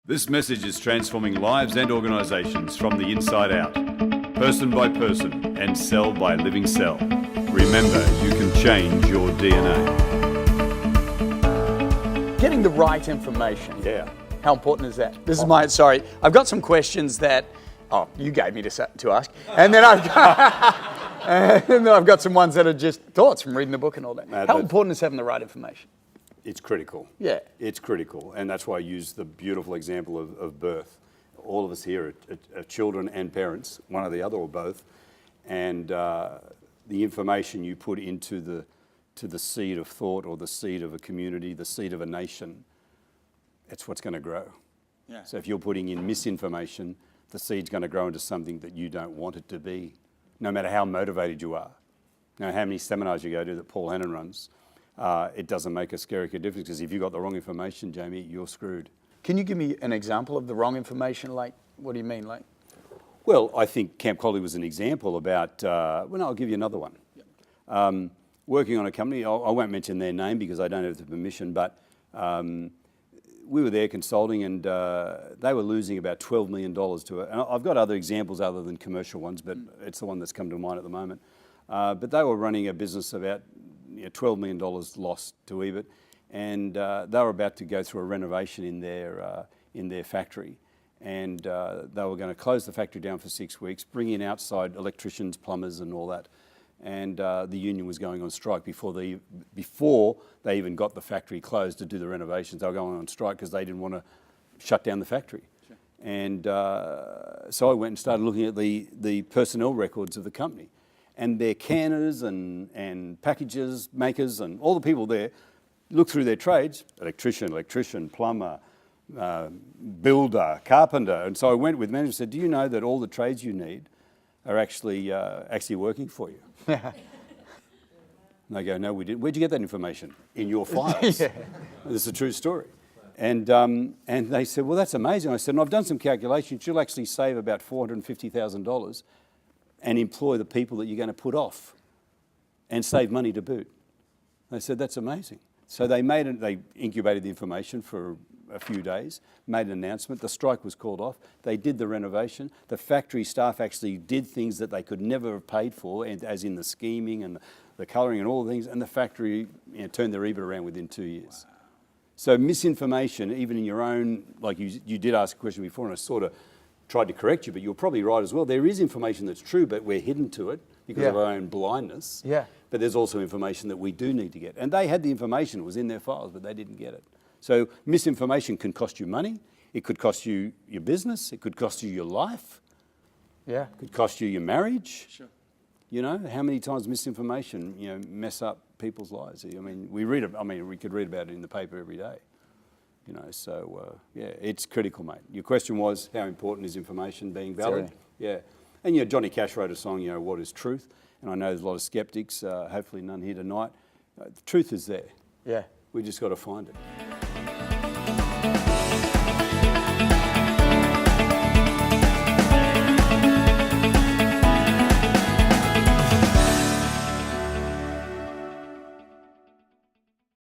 This message is transforming lives and organisations from the inside out, person by person and cell by living cell. Remember, you can change your DNA. Getting the right information. Yeah. How important is that? This is I've got some questions that, you gave me to ask. And then I've got some ones that are just thoughts from reading the book and all that. How important is having the right information? It's critical. Yeah. It's critical. And that's why I use the beautiful example of birth. All of us here are children and parents, one or the other or both. And the information you put into the seed of thought or the seed of a community, the seed of a nation, it's what's going to grow. Yeah. So if you're putting in misinformation, the seed's going to grow into something that you don't want it to be, no matter how motivated you are. You know, how many seminars you go to that Paul Hannon runs, it doesn't make a scary difference, because if you've got the wrong information, Jamie, you're screwed. Can you give me an example of the wrong information? Like, what do you mean? Like, well, I think Camp Collie was an example about, I'll give you another one. Yep. Working on a company, I won't mention their name because I don't have the permission, but we were there consulting, and they were losing about $12 million to it. And I've got other examples other than commercial ones, but it's the one that's come to mind at the moment. But they were running a business about $12 million lost to EBIT, and they were about to go through a renovation in their factory. And they were going to close the factory down for 6 weeks, bring in outside electricians, plumbers and all that. And the union was going on strike before they even got the factory closed to do the renovations. They were going on strike because they didn't want to shut down the factory. Sure. And so I went and started looking at the personnel records of the company. And their canners and packages, makers and all the people there, look through their trades, electrician, plumber, builder, carpenter. And so I went with management and said, do you know that all the trades you need are actually working for you? And they go, no, we didn't. Where'd you get that information? In your files. Yeah. This is a true story. And they said, well, that's amazing. I said, and I've done some calculations. You'll actually save about $450,000 and employ the people that you're going to put off and save money to boot. They said, that's amazing. So they incubated the information for a few days, made an announcement. The strike was called off. They did the renovation. The factory staff actually did things that they could never have paid for, and as in the scheming and the colouring and all the things, and the factory turned their EBIT around within 2 years. Wow. So misinformation, even in your own, like you did ask a question before, and I sort of tried to correct you, but you're probably right as well. There is information that's true, but we're hidden to it because of our own blindness. Yeah. But there's also information that we do need to get. And they had the information, it was in their files, but they didn't get it. So misinformation can cost you money. It could cost you your business. It could cost you your life. Yeah. It could cost you your marriage. Sure. You know, how many times misinformation, mess up people's lives? I mean, we could read about it in the paper every day. It's critical, mate. Your question was, how important is information being valid? Yeah. And Johnny Cash wrote a song, What is Truth? And I know there's a lot of skeptics, hopefully none here tonight. The truth is there. Yeah. We just got to find it.